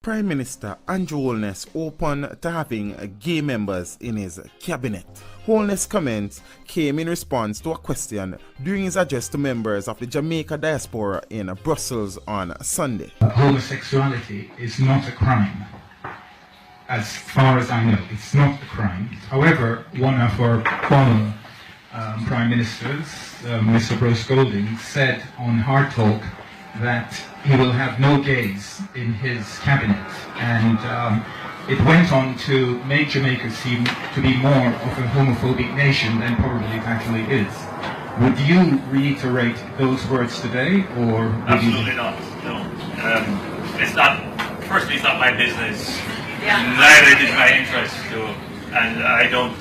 Prime Minister Andrew Holness open to having gay members in his cabinet. Holness' comments came in response to a question during his address to members of the Jamaica diaspora in Brussels on Sunday. Homosexuality is not a crime. As far as I know, it's not a crime. However, one of our former Prime Ministers, Mr. Bruce Golding, said on Hard Talk that he will have no gays in his cabinet, and it went on to make Jamaica seem to be more of a homophobic nation than probably it actually is. Would you reiterate those words today, or would Absolutely not. No, it's not. Firstly, it's not my business. Neither is my interest to, and I don't.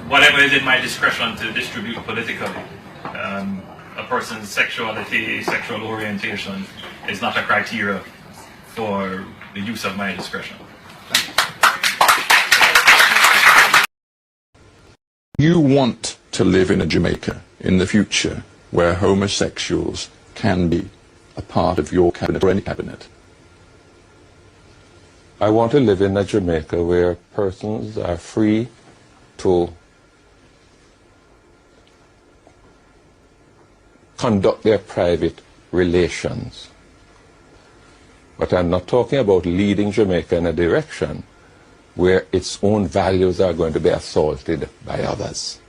Whatever is in my discretion to distribute politically. A person's sexuality, sexual orientation is not a criteria for the use of my discretion. You want to live in a Jamaica in the future where homosexuals can be a part of your cabinet or any cabinet? I want to live in a Jamaica where persons are free to conduct their private relations. But I'm not talking about leading Jamaica in a direction where its own values are going to be assaulted by others.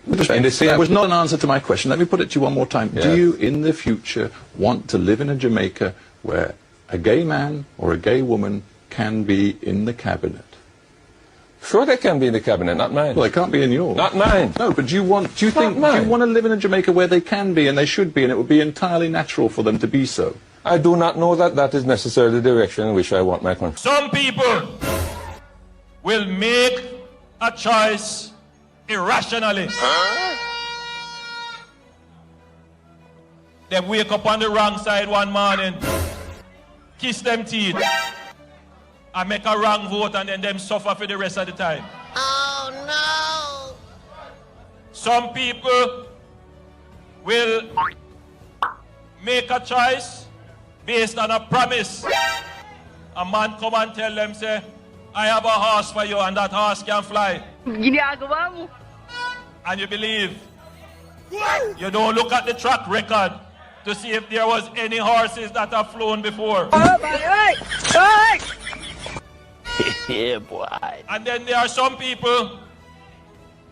And they say that was not an answer to my question. Let me put it to you one more time. Yes. Do you, in the future, want to live in a Jamaica where a gay man or a gay woman can be in the cabinet? Sure, they can be in the cabinet, not mine. Well, they can't be in yours. Not mine. No, but do you want to live in a Jamaica where they can be and they should be, and it would be entirely natural for them to be so? I do not know that that is necessarily the direction in which I want my country. Some people will make a choice irrationally. They wake up on the wrong side one morning, kiss them teeth, and make a wrong vote, and then them suffer for the rest of the time. Oh no! Some people will make a choice based on a promise. A man come and tell them, say, I have a horse for you, and that horse can fly. And you believe. You don't look at the track record to see if there was any horses that have flown before. Yeah, boy. And then there are some people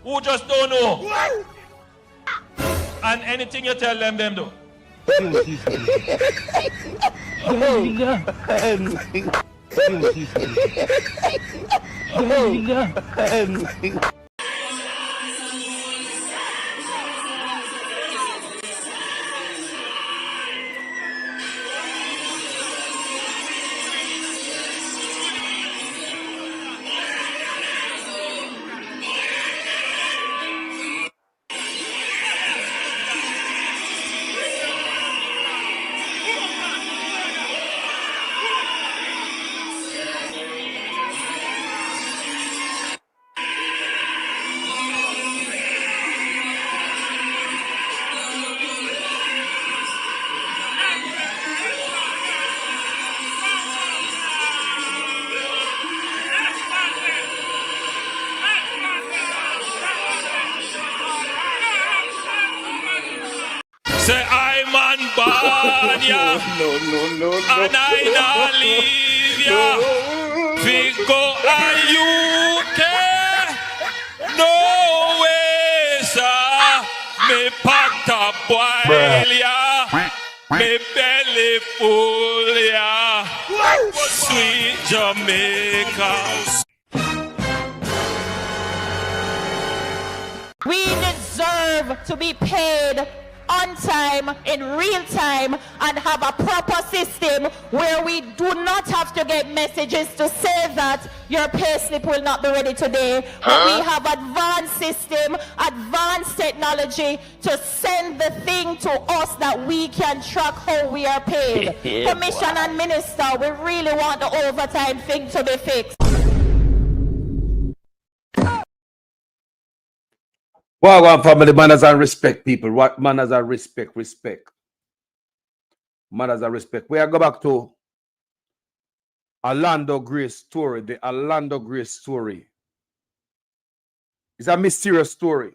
who just don't know. And anything you tell them, them do. Say I'm on board, yeah. No. And I not leave ya. We go a UK. No way, sir. Me pot up boil ya. Me belly full ya. Sweet Jamaica. We deserve to be paid on time, in real time, and have a proper system where we do not have to get messages to say that your payslip will not be ready today. But we have advanced system, advanced technology to send the thing to us that we can track how we are paid. Commission and Minister, we really want the overtime thing to be fixed. Well, family, manners and respect, people. What manners and respect? Manners and respect. We are go back to Alando Gray story, the Alando Gray story. It's a mysterious story.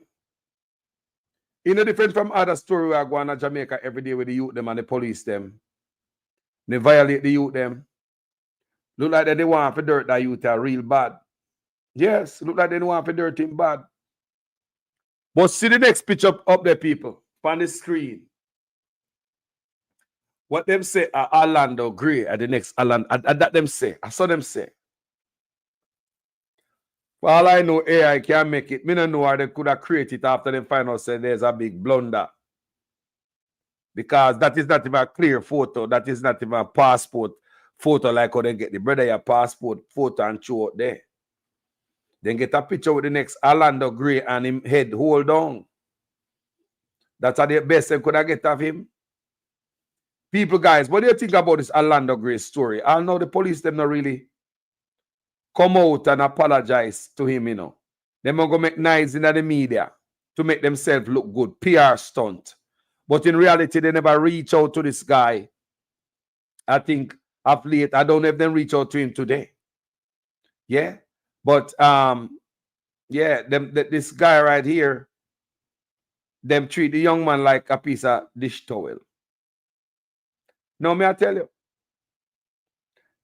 You know, different from other story we are going to Jamaica every day with the youth them and the police them. They violate the youth them. Look like they want to dirt that youth are real bad. Yes, look like they want to dirt him bad. But see the next picture up there, people, on the screen. What them say Alando Gray at the next Alando, that them say. I saw them say. For all I know, AI can make it. Me don't know how they could have created it after them find out say there's a big blunder. Because that is not even a clear photo. That is not even a passport photo like how they get the brother your passport photo and show out there. Then get a picture with the next Alando Gray and him head hold on. That's the best they could have get of him. People, guys, what do you think about this Alando Gray story? I know the police them not really come out and apologize to him, you know. They are going to make noise in the media to make themselves look good. PR stunt. But in reality, they never reach out to this guy. I think of late, I don't know if they reach out to him today. Yeah. But yeah, this guy right here, them treat the young man like a piece of dish towel. No, may I tell you?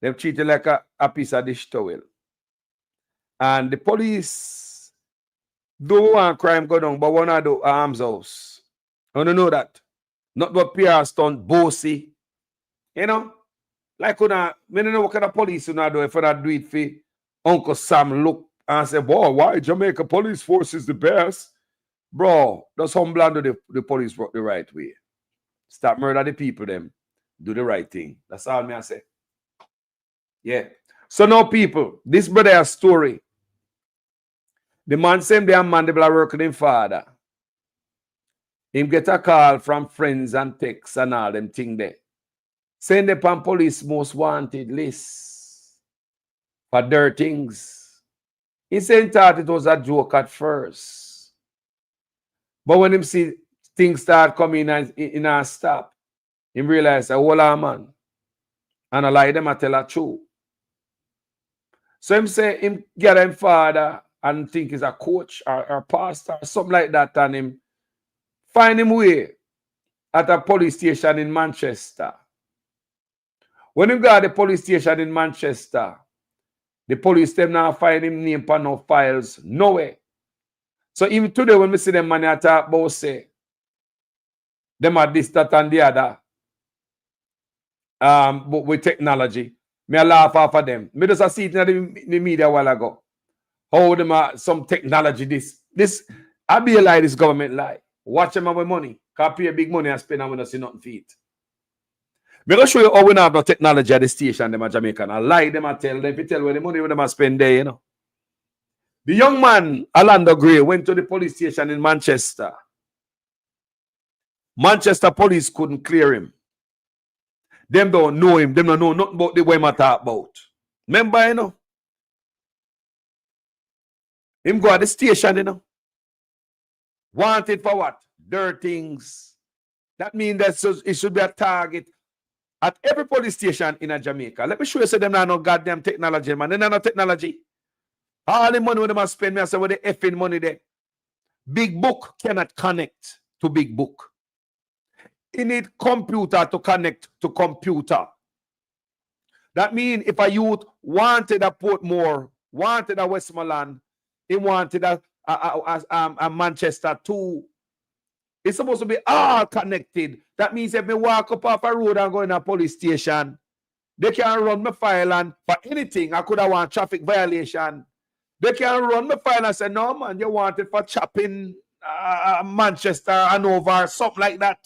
Them treat him like a piece of dish towel. And the police don't want crime go down, but one of the arms house. I don't know that. Not what PR stunt, bossy. You know? Like, I don't know what kind of police you do if I do it for Uncle Sam look and say, boy, why Jamaica police force is the best? Bro, just humble and do the police work the right way. Stop murder the people, them. Do the right thing. That's all me I say. Yeah. So now, people, this brother has story. The man same day a man they working in father. Him get a call from friends and texts and all them thing there. Send the pan police most wanted list for dirt things. He said thought it was a joke at first. But when him see things start coming in a stop, him realize, hold on, man. And I lie them I tell a truth. So him say him get him father and think he's a coach or pastor or something like that, and him find him way at a police station in Manchester. When him got the police station in Manchester, the police them now find him name for no files, nowhere. So even today when we see them man I talk about say them are this, that, and the other. But with technology, me I laugh off of them. Me just see it in the media a while ago. How them are some technology this I be a lie, this government lie. Watch them with money. Can pay big money and spend and we don't see nothing for it. Me gonna show you how we don't have no technology at the station, them at Jamaican. I lie them, I tell them, if you tell where the money when them spend there, you know. The young man, Alando Gray, went to the police station in Manchester. Manchester police couldn't clear him. Them don't know him. Them don't know nothing about the way I talk about. Remember, you know? Him go at the station, you know? Wanted for what? Dirt things. That means that it should be a target at every police station in Jamaica. Let me show you, say them now no goddamn technology, man. They no technology. All the money when they spend, me I say, with the effing money there. Big book cannot connect to big book. You need computer to connect to computer. That means if a youth wanted a Portmore, wanted a Westmoreland, he wanted a Manchester too. It's supposed to be all connected. That means if me walk up off a road and go in a police station, they can run my file and for anything. I could have want traffic violation. They can run my file and say, no man, you want it for chopping Manchester and over, something like that.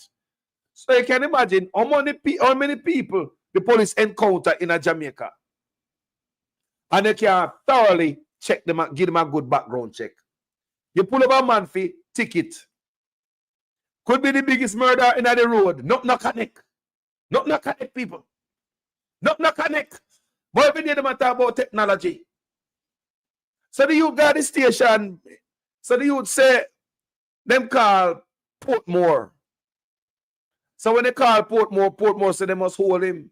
So you can imagine how many people the police encounter in a Jamaica. And they can thoroughly check them, give them a good background check. You pull up a man for ticket. Could be the biggest murder in the road. Not connect. Not connect, people. Not connect. But every day they talk about technology. So the youth got the station. So the youth say, them call Portmore. So when they call Portmore say they must hold him.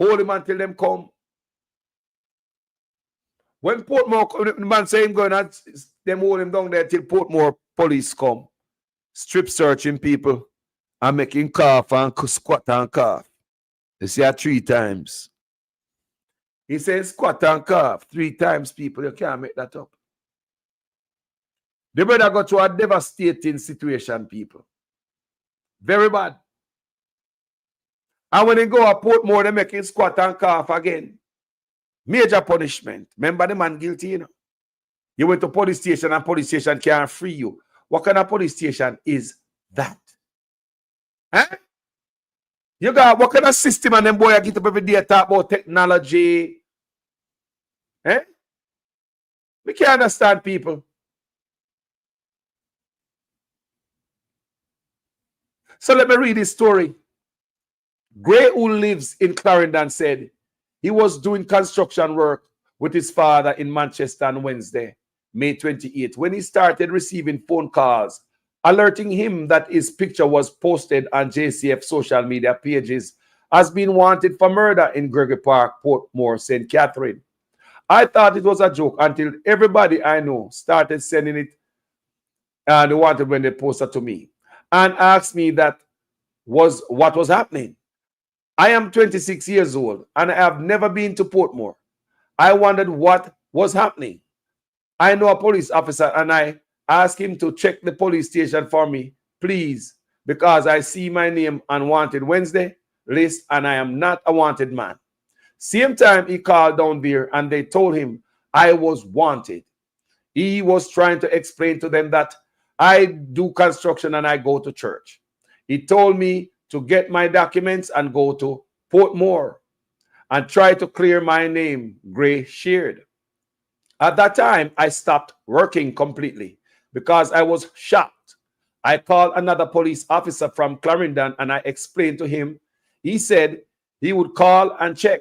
Hold him until them come. When Portmore, the man say him going and them hold him down there till Portmore police come, strip searching people and making cough and squat and cough. They say it 3 times. He says squat and cough 3 times, people. You can't make that up. The brother got to a devastating situation, people. Very bad. And when they go to Portmore, they make him squat and cough again. Major punishment. Remember the man guilty, you know? You went to police station and police station can't free you. What kind of police station is that? Huh? You got what kind of system and them boy get up every day talk about technology? Eh? We can't understand people. So let me read this story. Gray, who lives in Clarendon, said he was doing construction work with his father in Manchester on Wednesday, May 28th, when he started receiving phone calls alerting him that his picture was posted on JCF social media pages as being wanted for murder in Gregory Park, Portmore, St. Catherine. I thought it was a joke until everybody I know started sending it and they wanted when they posted to me and asked me that was what was happening. I am 26 years old and I have never been to Portmore. I wondered what was happening. I know a police officer and I asked him to check the police station for me, please, because I see my name on Wanted Wednesday list and I am not a wanted man. Same time he called down there and they told him I was wanted. He was trying to explain to them that I do construction and I go to church. He told me to get my documents and go to Portmore and try to clear my name, Gray shared. At that time, I stopped working completely because I was shocked. I called another police officer from Clarendon and I explained to him. He said he would call and check.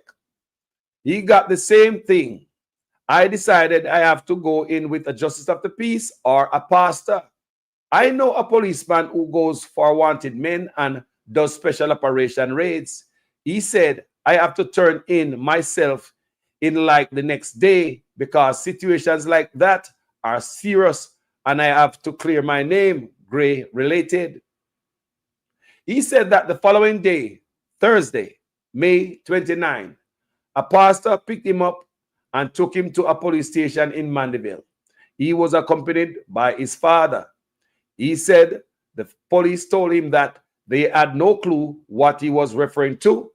He got the same thing. I decided I have to go in with a justice of the peace or a pastor. I know a policeman who goes for wanted men and does special operation raids. He said I have to turn in myself in like the next day because situations like that are serious and I have to clear my name, Gray related. He said that the following day, Thursday, May 29, a pastor picked him up and took him to a police station in Mandeville. He was accompanied by his father. He said the police told him that they had no clue what he was referring to,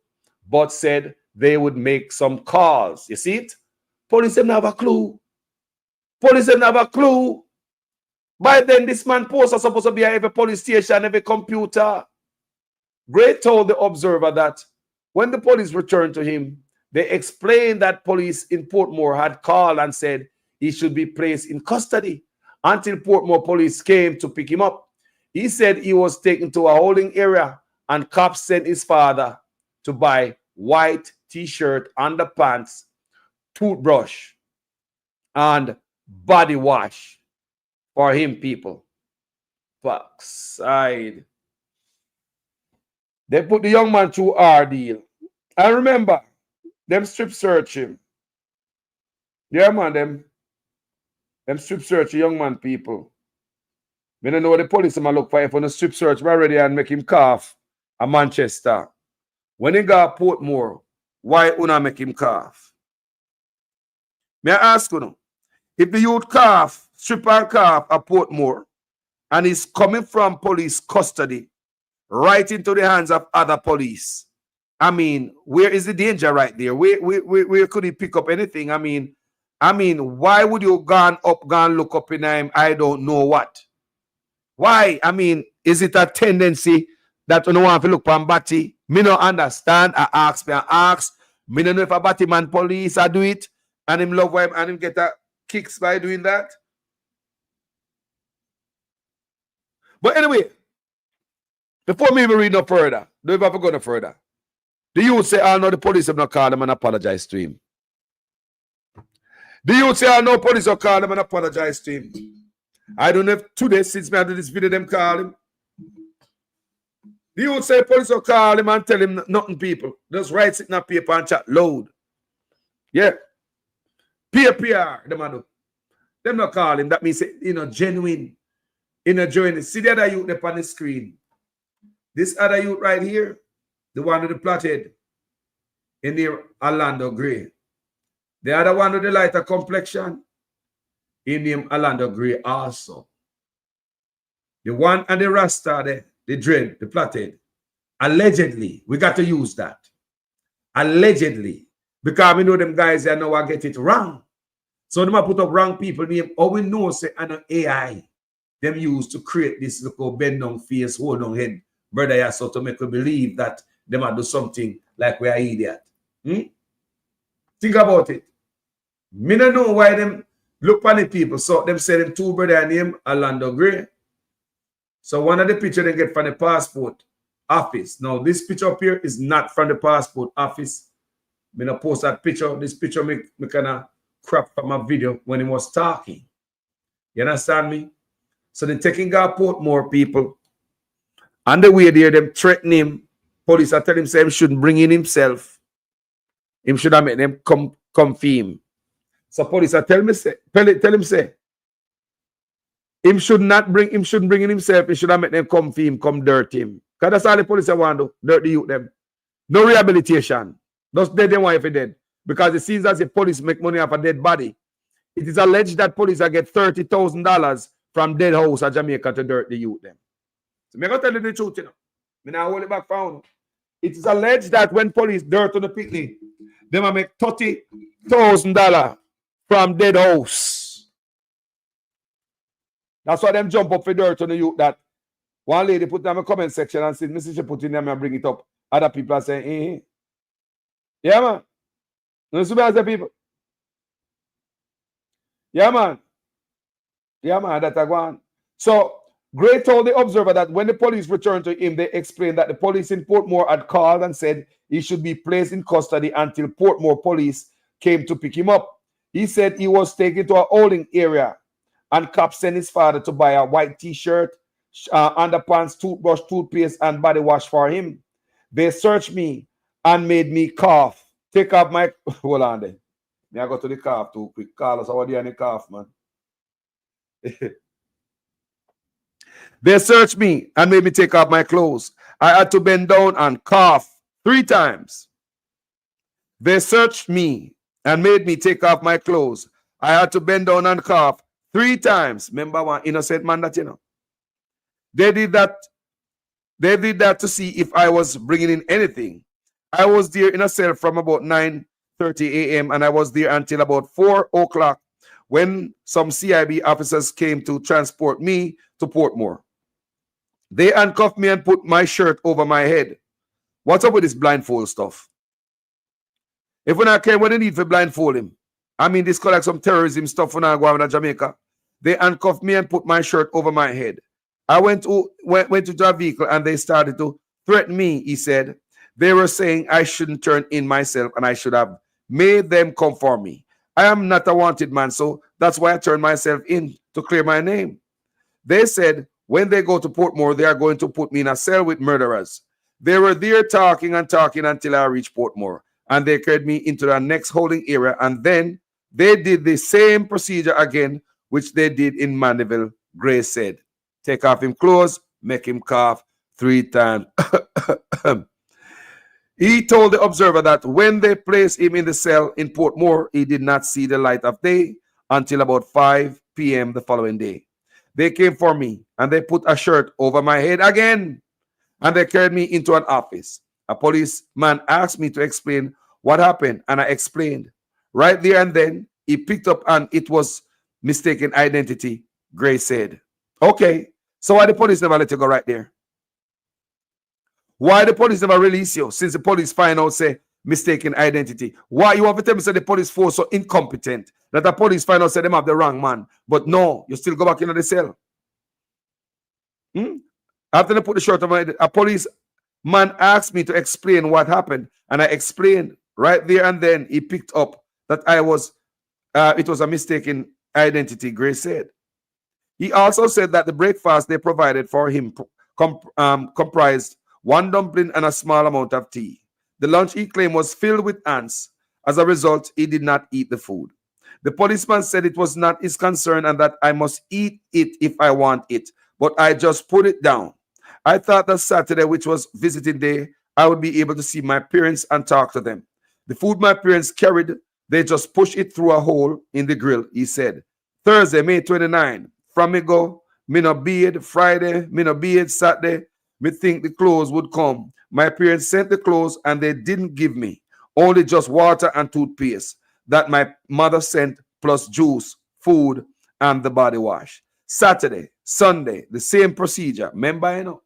but said they would make some calls. You see it? Police didn't have a clue. Police didn't have a clue. By then, this man post was supposed to be at every police station, every computer. Gray told the Observer that when the police returned to him, they explained that police in Portmore had called and said he should be placed in custody until Portmore police came to pick him up. He said he was taken to a holding area and cops sent his father to buy white t-shirt, underpants, toothbrush, and body wash for him, people. Backside. They put the young man through ordeal. And remember, them strip search him. Yeah, man, them strip search the young man, people. We don't know what the police might look for if on the strip search already and make him cough at Manchester. When he got Portmore, why una make him cough? May I ask you, if the youth cough, strip and cough at Portmore, and he's coming from police custody right into the hands of other police, I mean, where is the danger right there? Where could he pick up anything? I mean, why would you go and look up in him? I don't know what. Why? I mean, is it a tendency that you don't want to look for Batty? Me no understand. I ask. Me don't know if a Batty man police I do it and him love him and him get a kicks by doing that. But anyway, before me even read no further, don't even go no further. The youth say, I know the police have not called him and apologize to him. The youth say, I know police have called him and apologize to him. I don't know if today, since me I do this video, them call him. The youth say police will call him and tell him nothing, people. Just write it in a paper and chat loud. Yeah. PPR, them a do. Them not call him. That means, genuine. Genuine. See the other youth up on the screen. This other youth right here, the one with the plotted in the Alando Gray. The other one with the lighter complexion, he named Alando Gray also. The one and the Rasta, the dread, the plotted. Allegedly, we got to use that. Allegedly. Because we know them guys that know I get it wrong. So them put up wrong people name. All we know say an AI them used to create this little bend down face, hold down head, brother, yeah, so to make we believe that them might do something like we are idiot. Think about it. Me don't know why them look on the people. So them say them two brother name Alando Gray. So one of the picture they get from the passport office. Now this picture up here is not from the passport office. Me not post that picture. This picture me kind of crap from my video when he was talking. You understand me? So they taking out Portmore people. On the way there, them threaten him. Police are telling him say he shouldn't bring in himself. Him should have made them come for him. So police are telling him say him shouldn't bring in himself. He should have made them come for him, come dirt him. Because that's all the police want to do. Dirt the youth them. No rehabilitation. Just dead them why if he dead. Because it seems as if police make money off a dead body. It is alleged that police are get $30,000 from dead house at Jamaica to dirt the youth them. So I'm going to tell you the truth, you know. I'm not hold it back for. It is alleged that when police dirt on the picnic, they will make $30,000 from dead house. That's why them jump up for dirt on the youth that one lady put in the comment section and said, Mrs. She put in them and bring it up. Other people are saying, Yeah, man. You see what people? Yeah, man. Yeah, man, that's a one. So, Gray told the Observer that when the police returned to him, they explained that the police in Portmore had called and said he should be placed in custody until Portmore police came to pick him up. He said he was taken to a holding area and cops sent his father to buy a white t-shirt, underpants, toothbrush, toothpaste, and body wash for him. They searched me and made me cough. Take off my... Hold on then. May I go to the cough too quick. Carlos, how are you on the cough, man? They searched me and made me take off my clothes. I had to bend down and cough 3 times. They searched me and made me take off my clothes. I had to bend down and cough 3 times. Remember one innocent man that you know. They did that to see if I was bringing in anything. I was there in a cell from about 9:30 a.m. and I was there until about 4 o'clock when some CIB officers came to transport me to Portmore. They handcuffed me and put my shirt over my head. What's up with this blindfold stuff? If we not care what they need for blindfold him, I mean, this called like some terrorism stuff when I go to Jamaica. They handcuffed me and put my shirt over my head. I went to the vehicle and they started to threaten me, he said. They were saying I shouldn't turn in myself and I should have made them come for me. I am not a wanted man, so that's why I turned myself in to clear my name. They said when they go to Portmore, they are going to put me in a cell with murderers. They were there talking and talking until I reached Portmore, and they carried me into the next holding area, and then they did the same procedure again, which they did in Mandeville. Gray said, take off him clothes, make him cough 3 times. He told the Observer that when they placed him in the cell in Portmore, he did not see the light of day until about 5 p.m. the following day. They came for me and they put a shirt over my head again and they carried me into an office. A policeman asked me to explain what happened and I explained. Right there and then, he picked up and it was mistaken identity, Gray said. Okay, so why the police never let you go right there? Why the police never release you since the police find out, say, mistaken identity? Why you have to tell me, say, the police force so incompetent that the police find out, say, them have the wrong man. But no, you still go back into the cell. After they put the shirt on my head, a police man asked me to explain what happened. And I explained right there and then. He picked up that it was a mistaken identity, Gray said. He also said that the breakfast they provided for him comprised 1 dumpling and a small amount of tea. The lunch he claimed was filled with ants. As a result, he did not eat the food. The policeman said it was not his concern and that I must eat it if I want it, but I just put it down. I thought that Saturday, which was visiting day, I would be able to see my parents and talk to them. The food my parents carried, they just push it through a hole in the grill, he said. Thursday, May 29, from me go, me no beard. Friday, me no beard. Saturday, me think the clothes would come. My parents sent the clothes and they didn't give me, only just water and toothpaste that my mother sent, plus juice, food, and the body wash. Saturday, Sunday, the same procedure. Remember, you know,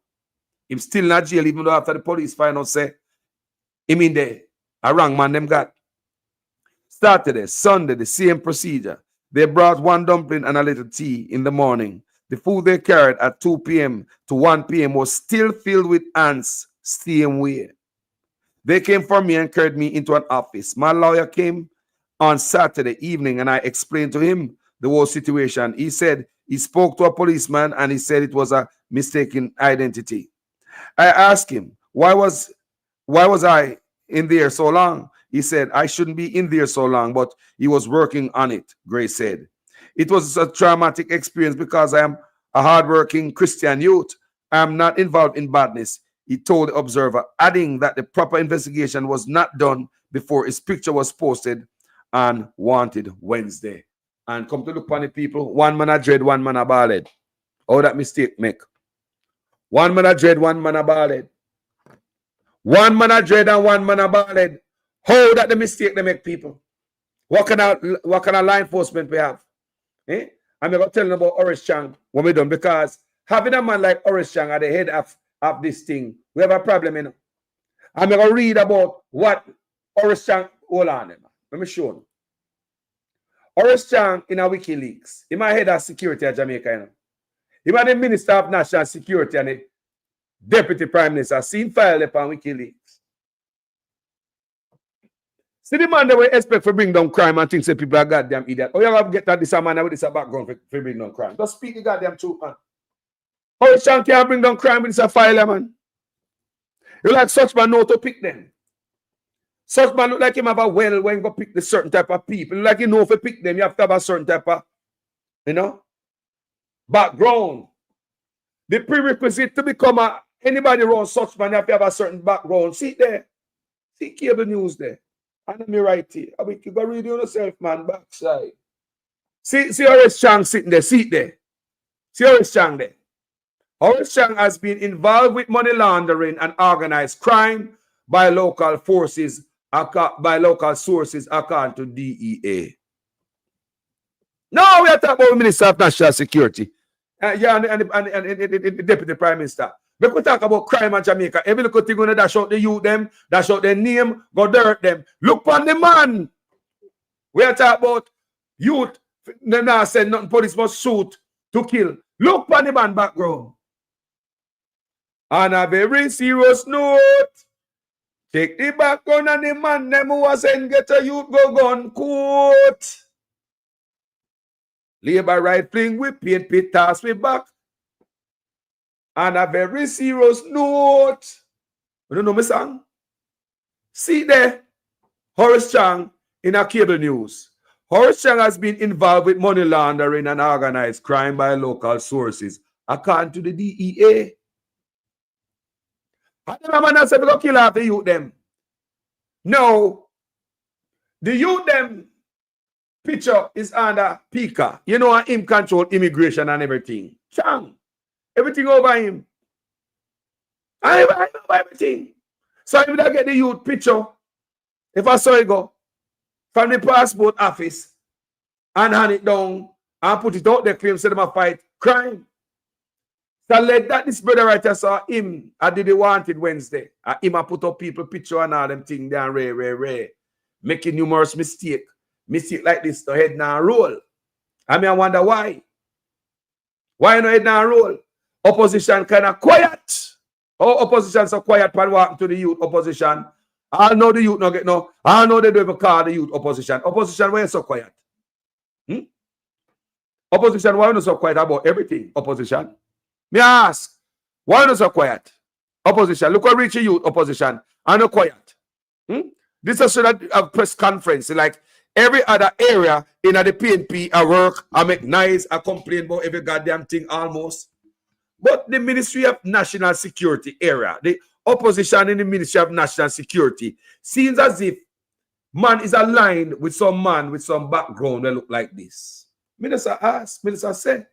him still not jail, even though after the police find out, say, him in there, a wrong man them got. Saturday, Sunday, the same procedure. They brought one dumpling and a little tea in the morning. The food they carried at 2 p.m. to 1 p.m. was still filled with ants, same way. They came for me and carried me into an office. My lawyer came on Saturday evening and I explained to him the whole situation. He said he spoke to a policeman and he said it was a mistaken identity. I asked him, why was I in there so long? He said, I shouldn't be in there so long, but he was working on it, Gray said. It was a traumatic experience because I am a hardworking Christian youth. I am not involved in badness, he told the Observer, adding that the proper investigation was not done before his picture was posted on Wanted Wednesday. And come to look upon the people, one man a dread, one man a ballad. How that mistake make? One man a dread, one man a ballad. One man a dread and one man a ballad. How that the mistake they make, people? What kind of law enforcement we have? Eh? I'm going to tell you about Horace Chang when we're done, because having a man like Horace Chang at the head of this thing, we have a problem, you know. I'm going to read about what Horace Chang, hold on, let me show you. Horace Chang in a WikiLeaks, he might head of security at Jamaica, you know. He might be Minister of National Security and the Deputy Prime Minister, seen file upon WikiLeaks. See the man that we expect for bring down crime and think say people are goddamn idiot. Oh, you have to get that this a man with this a background for bring down crime. Just speak the goddamn truth, man. How Sean can bring down crime with this a file, man? You like such man know to pick them. Such man look like him have a well when you go pick the certain type of people. Like you know if you pick them, you have to have a certain type of, you know, background. The prerequisite to become anybody around such man, you have to have a certain background. See there. See cable news there. And me right here. I mean, you go read yourself, man, backside. See Horace Chang sitting there. See it there. See Horace Chang there. Horace Chang has been involved with money laundering and organized crime by local forces, by local sources, according to DEA. Now we are talking about Minister of National Security. And the Deputy Prime Minister. We could talk about crime in Jamaica. Every little thing gonna dash out the youth them, dash out their name, go dirt them. Look on the man. We are talking about youth. Them now say nothing police must shoot to kill. Look on the man background. On a very serious note, take the background and the man them who was saying get a youth go gun court. Labor right fling we paid pit task we back. On a very serious note, you don't know my song? See there, Horace Chang in a cable news. Horace Chang has been involved with money laundering and organized crime by local sources, according to the DEA. And the man said, we go kill half the youth them. No, the youth them picture is under Pika. You know, him control immigration and everything. Chang. Everything over him. I know everything. So if I get the youth picture, if I saw it go from the passport office and hand it down and put it out there, claim say them a fight crime. So let that this brother writer saw him. I did the Wanted Wednesday. Him a put up people picture and all them things down rare. Making numerous mistake. Mistake like this to head now roll. I mean I wonder why. Why no head now roll? Opposition kind of quiet. Oh, opposition so quiet when walking to the youth opposition. I know the youth no get no. I know they don't even call the youth opposition. Opposition, why you so quiet? Opposition, why you so quiet about everything? Opposition. Me ask, why you so quiet? Opposition, look how reach the youth opposition. I no quiet. This is a press conference. Like every other area in the PNP, I work, I make noise, I complain about every goddamn thing almost. But the Ministry of National Security area, the opposition in the Ministry of National Security, seems as if man is aligned with some man with some background that look like this. Minister ask, Minister say,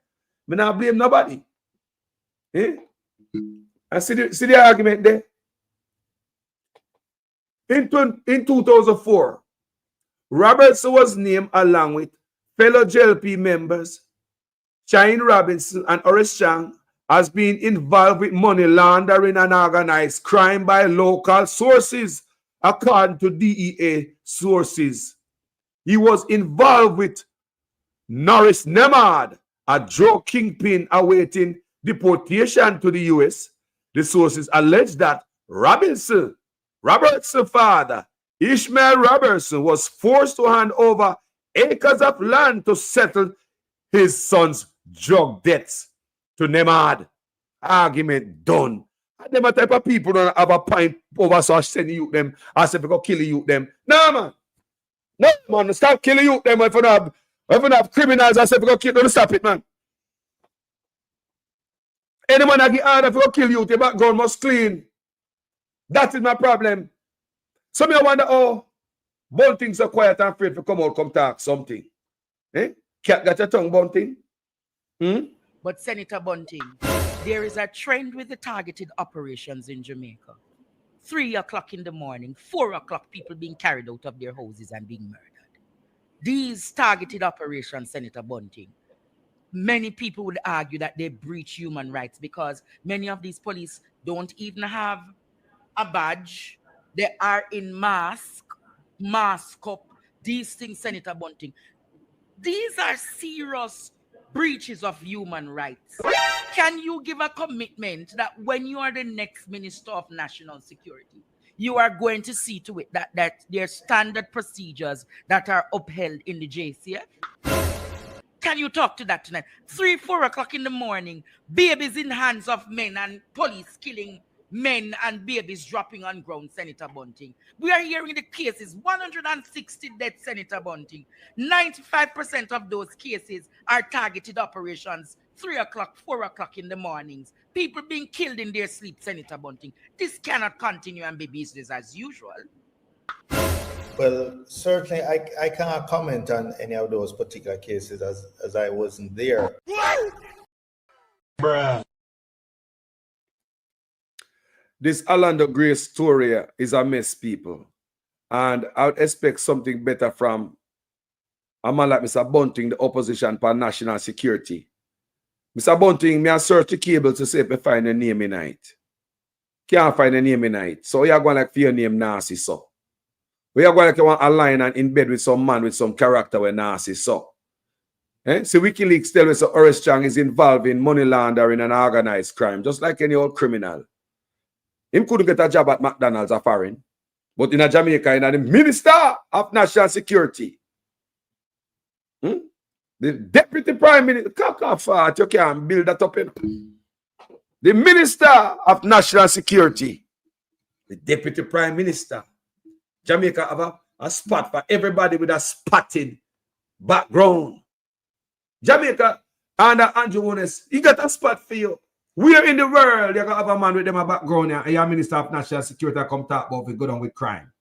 me not blame nobody. Eh? I see the argument there. In 2004, Robertson was named along with fellow JLP members, Shine Robinson and Horace Chang, as being involved with money laundering and organized crime by local sources, according to DEA sources. He was involved with Norris Nemad, a drug kingpin awaiting deportation to the U.S. The sources allege that Robertson's father, Ishmael Robertson, was forced to hand over acres of land to settle his son's drug debts to Nemad. Argument done. And them type of people don't have a point over so send you them as if they go kill you them. No, man. No, man. Stop killing you them if you have criminals as if they go kill them. Stop it, man. Any man that get order if you go kill you, the background must clean. That is my problem. Some of you wonder, oh, Bunting so quiet and afraid to come out, come talk something. Eh? Cat got your tongue, Bunting? But Senator Bunting, there is a trend with the targeted operations in Jamaica. 3 o'clock in the morning, 4 o'clock, people being carried out of their houses and being murdered. These targeted operations, Senator Bunting, many people would argue that they breach human rights because many of these police don't even have a badge. They are in mask up. These things, Senator Bunting, these are serious breaches of human rights. Can you give a commitment that when you are the next Minister of National Security, you are going to see to it that there are standard procedures that are upheld in the JCF? Can you talk to that tonight? 3, 4 o'clock in the morning, babies in hands of men and police killing men and babies dropping on ground, Senator Bunting. We are hearing the cases, 160 deaths, Senator Bunting. 95% of those cases are targeted operations, 3 o'clock, 4 o'clock in the mornings. People being killed in their sleep, Senator Bunting. This cannot continue and be business as usual. Well, certainly I cannot comment on any of those particular cases as I wasn't there. Bruh. This Alando Gray story is a mess, people. And I would expect something better from a man like Mr. Bunting, the opposition for national security. Mr. Bunting, me I search the cable to see if I find a name in it. Can't find a name in it. So you're going like for your name nasty, so. We are going like you want a line and in bed with some man with some character with nasty, so. So WikiLeaks tell us Horace Chang is involved in money laundering and organized crime, just like any old criminal. Him couldn't get a job at McDonald's or foreign, but in Jamaica, in the Minister of National Security. The Deputy Prime Minister, you can't build that up. The Minister of National Security, the Deputy Prime Minister. Jamaica have a spot for everybody with a spotted background. Jamaica, under Andrew Wones, he got a spot for you. Where in the world you have a man with them a background and your Minister of National Security come talk about it go down with crime?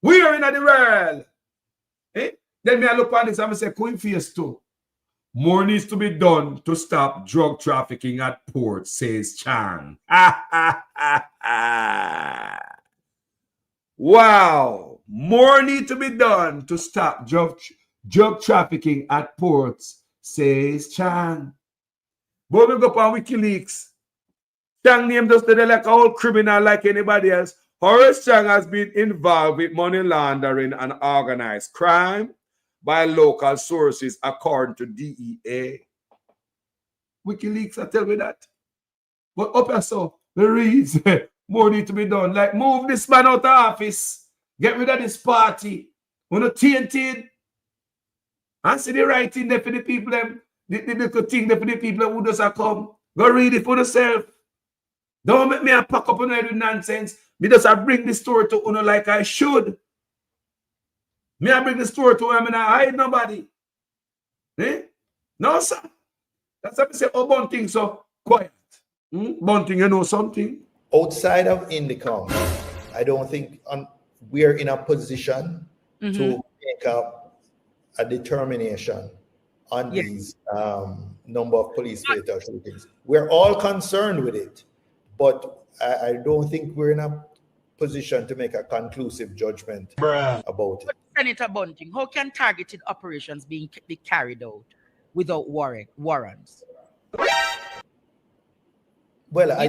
Where in the world? Eh? Then me I look on this and I say, Queen Face too. More needs to be done to stop drug trafficking at port, says Chang. Wow. More need to be done to stop drug trafficking at ports, says Chang. But we go up on WikiLeaks. Chang named us today like a whole criminal like anybody else. Horace Chang has been involved with money laundering and organized crime by local sources according to DEA. WikiLeaks, I tell me that. But up here so, the reads, more need to be done. Like move this man out of office. Get rid of this party. When you tainted. And see the right thing there for the people them. The little thing there for the people who doesn't come. Go read it for yourself. Don't make me a pack up on with nonsense. Me just bring the story to you like I should. Me I bring the story to him and I hide nobody. Eh? No, sir. That's what I say, oh, Bunting, so quiet. Bunting, you know something? Outside of Indicom, I don't think we're in a position to make up a determination on these number of police fatal shootings. We're all concerned with it, but I don't think we're in a position to make a conclusive judgment about it. But Senator Bunting, how can targeted operations be carried out without warrants? Well, I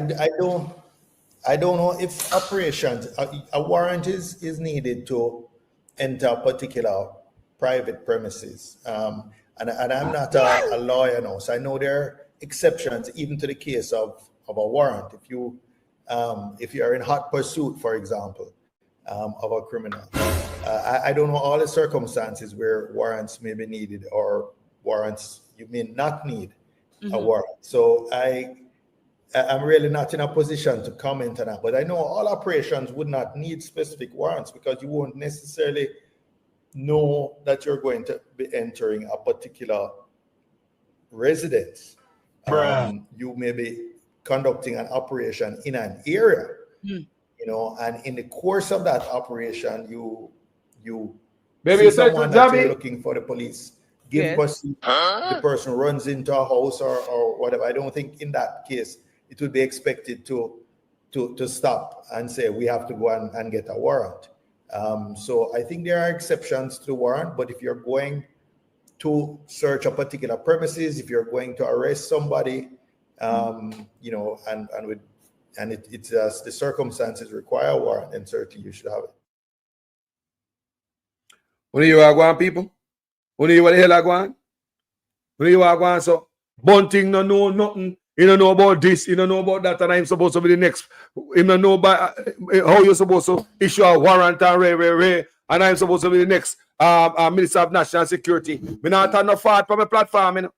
don't know if operations a warrant is needed to enter a particular private premises. And I'm not a lawyer now, so I know there are exceptions even to the case of a warrant. If you're in hot pursuit, for example, of a criminal, I don't know all the circumstances where warrants may be needed or warrants you may not need a warrant. So I'm really not in a position to comment on that. But I know all operations would not need specific warrants because you won't necessarily know that you're going to be entering a particular residence. You may be conducting an operation in an area, and in the course of that operation, you see someone that you're looking for the police. The person runs into a house or whatever. I don't think in that case it would be expected to stop and say we have to go and get a warrant. So I think there are exceptions to the warrant, but if you're going to search a particular premises, if you're going to arrest somebody, it's the circumstances require a warrant, then certainly you should have it. What do you are going, people? What do you what the hell are going? What do you are going? So Bunting no know nothing. You don't know about this, you don't know about that, and I'm supposed to be the next. You don't know about how you're supposed to issue a warrant and and I'm supposed to be the next Minister of National Security. Me not have no fault for my platform,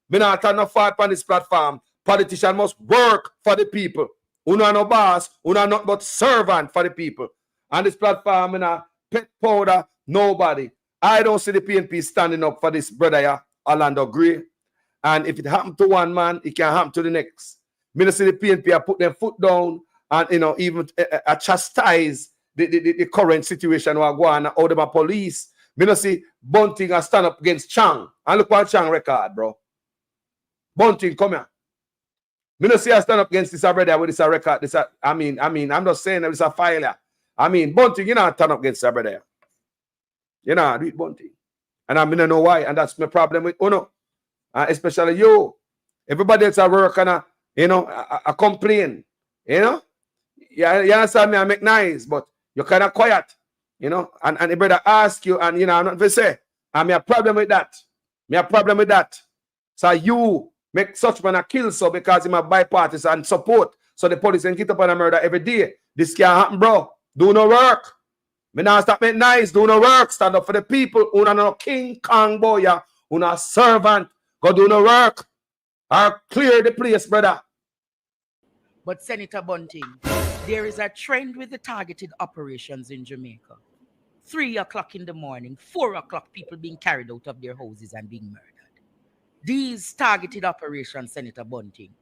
Me not have no fault on this platform. Politicians must work for the people. Uno are no boss, uno are not but servant for the people. On this platform, pet powder, nobody. I don't see the PNP standing up for this brother here, Alando Gray. And if it happened to one man, it can happen to the next. Me don't see the PNP put their foot down and even chastise the current situation where go on out of my police. Me don't see Bunting stand up against Chang. And look what Chang record, bro. Bunting, come here. Me don't see I stand up against this brother with this record. I'm just saying that it's a failure. Bunting, you not stand up against this brother. You know, do it, Bunting. And I don't know why. And that's my problem with Uno. Especially you. Everybody else at work and I complain. You understand me, I make noise, but you're kind of quiet. And the brother ask you, and I'm not going to say, I have a problem with that. So you make such man a kill so because he have bipartisan support. So the police can get up on a murder every day. This can't happen, bro. Do no work. Me now stop making nice. Do no work. Stand up for the people. Una no King Kong boy. Una servant. Go do no work. Or clear the place, brother. But Senator Bunting, there is a trend with the targeted operations in Jamaica. 3 o'clock in the morning, 4 o'clock, people being carried out of their houses and being murdered. These targeted operations, Senator Bunting,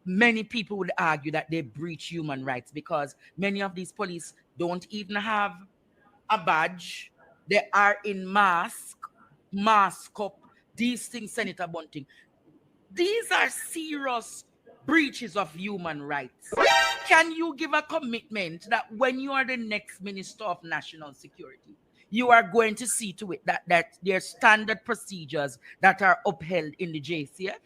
many people would argue that they breach human rights because many of these police don't even have a badge. They are in mask up. These things, Senator Bunting, these are serious breaches of human rights. Can you give a commitment that when you are the next Minister of National Security, you are going to see to it that there are standard procedures that are upheld in the JCF?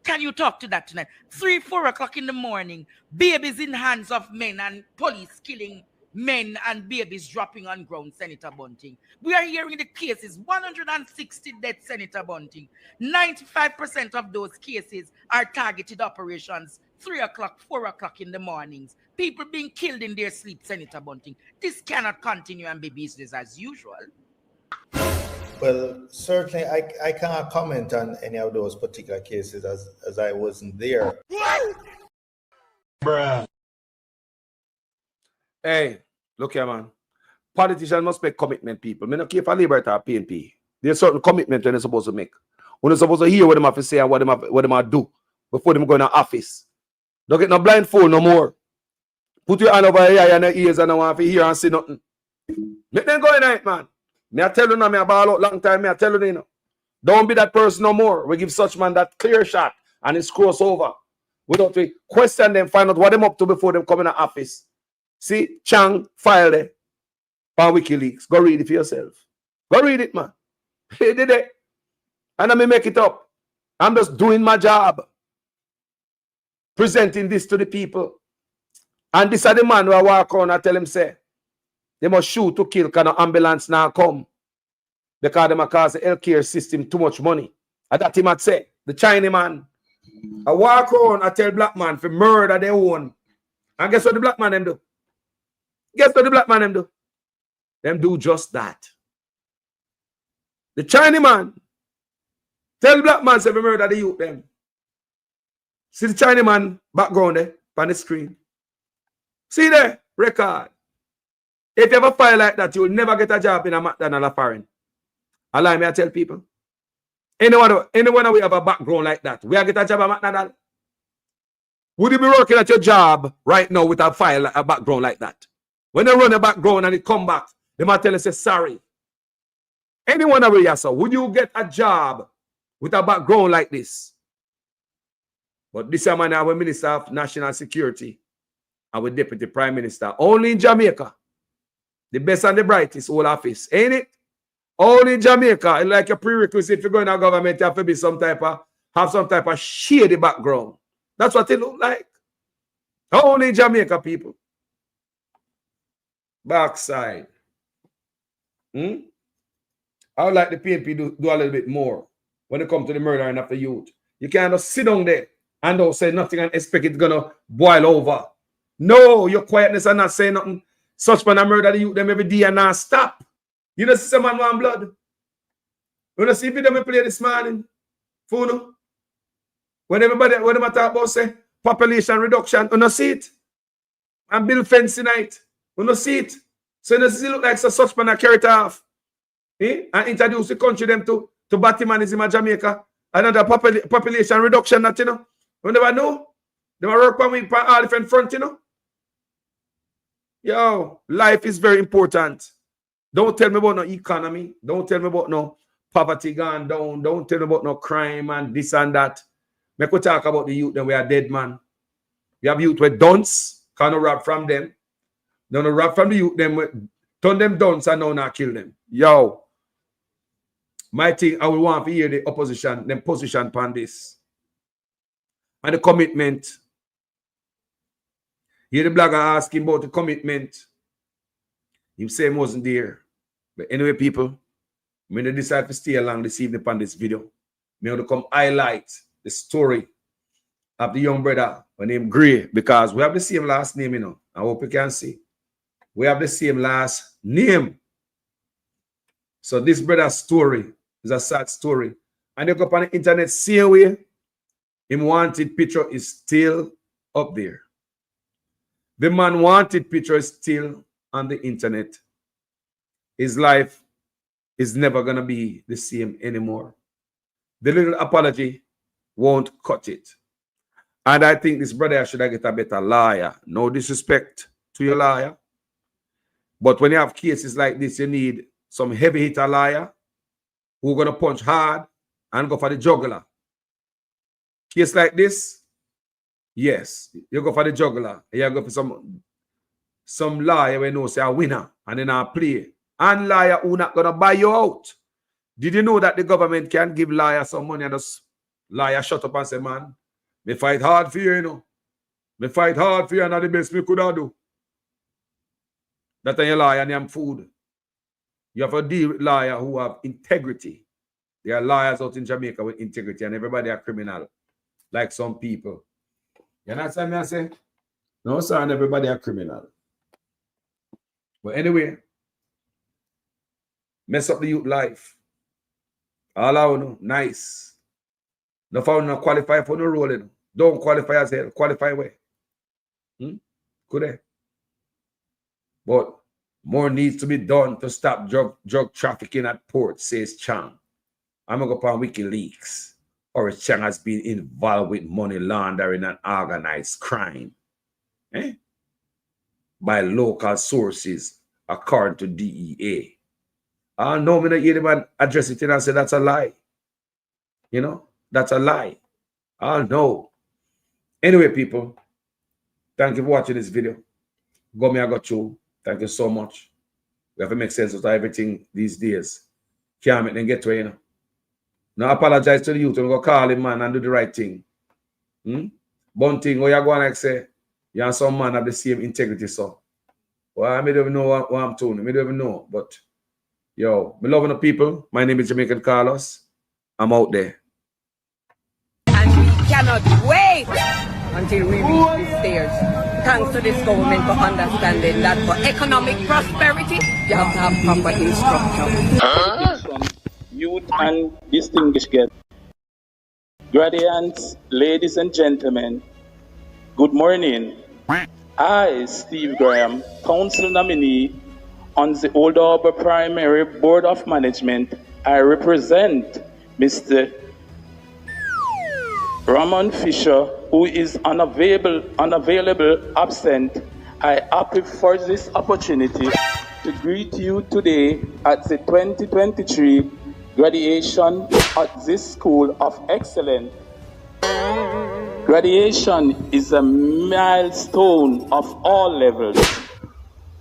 Can you talk to that tonight? 3, 4 o'clock in the morning, babies in hands of men and police killing men and babies dropping on ground, Senator Bunting. We are hearing the cases, 160 deaths, Senator Bunting. 95% of those cases are targeted operations, 3 o'clock, 4 o'clock in the mornings. People being killed in their sleep, Senator Bunting. This cannot continue and be business as usual. Well, certainly I cannot comment on any of those particular cases as I wasn't there. Bruh. Hey, look here, man. politicians must make commitment, people. I don't care if I Liberty or PNP. There's certain commitment when they're supposed to make. When they're supposed to hear what them have to say and what them have to do before them go in the office. Don't get no blindfold no more. Put your hand over your eye and your ears and I want to hear and see nothing. Make them go in it, man. Me I tell you now, me I ball out long time, me I tell you now. Don't be that person no more. We give such man that clear shot and it screws over. Without we question them, find out what them up to before them come in the office. See, Chang file there on WikiLeaks. Go read it for yourself. Go read it, man. He did it. And I may make it up. I'm just doing my job. Presenting this to the people. And this is the man who I walk around and tell him, say, they must shoot to kill because no ambulance now come. Because they must cause the healthcare system too much money. And that him had say, the Chinese man. I walk around and tell black man for murder their own. And guess what the black man them do? Guess what the black man them do? Them do just that. The Chinese man tell the black man say for murder the youth them. See the Chinese man background there on the screen. See there, record. If you have a file like that, you will never get a job in a McDonald's or foreign. Allow me to tell people. Anyone we have a background like that, we get a job at McDonald's. Would you be working at your job right now with a file, a background like that? When they run a background and it come back, they might tell you, say, sorry. Anyone over here, so would you get a job with a background like this? But this man, our Minister of National Security, our Deputy Prime Minister, only in Jamaica. The best and the brightest whole office, ain't it? Only in Jamaica, like a prerequisite for going to government, you have to be have some type of shady background. That's what it look like. Only in Jamaica, people. Backside. I would like the PNP do a little bit more when it comes to the murdering of the youth. You can't just sit down there and don't say nothing and expect it's gonna boil over. No, your quietness and not saying nothing. Such man murder the youth them every day and not stop. You know, see some man want blood. You know, see if them play this morning. Funo. When them talk about say population reduction, you know see it. And build fence tonight. You know see it. So you know see look like such man carry it off. And introduce the country them to Batimanism in Jamaica. Another population reduction that you know. You never know. They work for all different front, you know. Yo, life is very important. Don't tell me about no economy. Don't tell me about no poverty gone down. Don't tell me about no crime and this and that. Make we talk about the youth, then we are dead, man. We have youth with dunce, can't rob from them. Don't rob from the youth, them turn them dunce and now not kill them. Yo, my thing, I will want to hear the opposition, them position upon this. And the commitment. Hear the blogger asking about the commitment. He say he wasn't there. But anyway, people, when they decide to stay along this evening upon this video, I'm going to come highlight the story of the young brother named Gray, because we have the same last name, you know. I hope you can see. We have the same last name. So this brother's story is a sad story. And you go up on the internet, same way, him wanted picture is still up there. The man wanted picture is still on the internet. His life is never going to be the same anymore. The little apology won't cut it. And I think this brother should get a better lawyer. No disrespect to your lawyer. But when you have cases like this, you need some heavy hitter lawyer who's going to punch hard and go for the jugular. Case like this, yes, you go for the jugular. You go for some lawyer we know say a winner and then I play. And lawyer who not gonna buy you out. Did you know that the government can give lawyer some money and just lawyer shut up and say, man, me fight hard for you, you know. Me fight hard for you and that's the best me could have do. That's your lawyer and them food. You have to deal with lawyer who have integrity. There are lawyers out in Jamaica with integrity and everybody are criminal. Like some people. You know what I say? No, sir, and everybody are criminal. But anyway, mess up the youth life. All I know, nice. No found no qualify for no role. You know. Don't qualify as hell. Qualify way. Could they? But More needs to be done to stop drug trafficking at ports, says Chang. I'm going to go on WikiLeaks. Horace Chang has been involved with money laundering and organized crime by local sources, according to DEA. I know me not hear the man address it and say that's a lie. You know, that's a lie. I know. Anyway, people, thank you for watching this video. Go me, I got you. Thank you so much. We have to make sense of everything these days. Can't make them get to you. Now apologize to the youth. I'm going to call him, man, and do the right thing. Bunting, what you going to say? You and some man have the same integrity, so. Well, I don't even know what I'm doing. I don't even know. But, yo, me loving the people. My name is Jamaican Carlos. I'm out there. And we cannot wait until we reach the stairs. Thanks to this government for understanding that for economic prosperity, you have to have proper instruction. Youth and distinguished guests, graduates, ladies and gentlemen, good morning. I, Steve Graham, council nominee on the Old Harbour Primary Board of Management, I represent Mr. Ramon Fisher, who is unavailable, absent. I happy for this opportunity to greet you today at the 2023 graduation at this School of Excellence. Graduation is a milestone of all levels.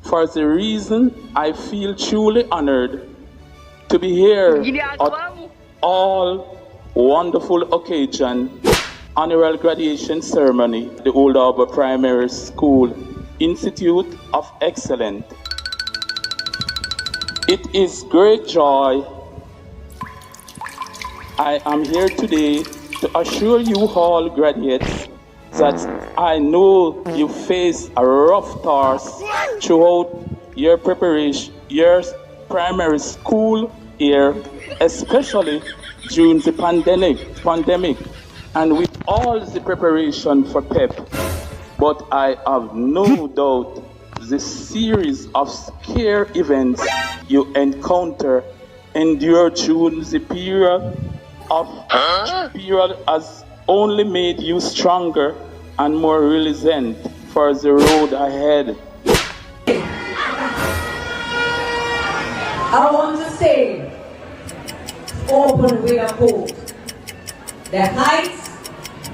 For the reason I feel truly honored to be here at all wonderful occasion, annual graduation ceremony, the Old Harbour Primary School Institute of Excellence. It is great joy I am here today to assure you all graduates that I know you face a rough task throughout your preparation, your primary school year, especially during the pandemic, and with all the preparation for PEP. But I have no doubt the series of scare events you encounter endure during the period has only made you stronger and more resilient for the road ahead. I want to say, open with a quote. The heights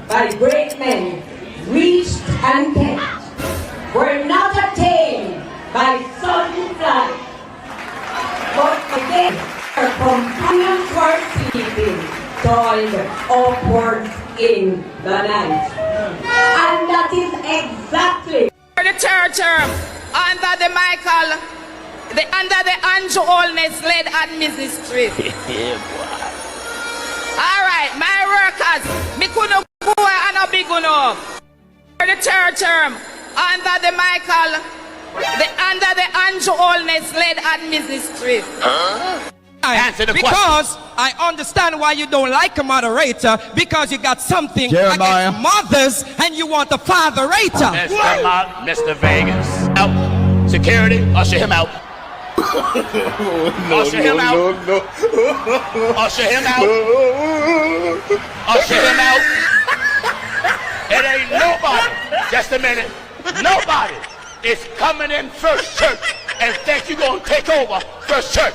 by great men reached and kept were not attained by sudden flight, but again our companions were sleeping, toiled upward in the night. And that is exactly The third term, under the Andrew Holness led administration. All right, my workers, me couldn't go and a big enough. The third term, under the Andrew Holness led administration. Answer the question. I understand why you don't like a moderator, because you got something Jeremiah. against mothers and you want a fatherator. Mr. Vegas. Out. Security, usher him out. Usher him out. Usher him out. Usher him out. It ain't nobody, just a minute, nobody is coming in First Church and think you're going to take over First Church.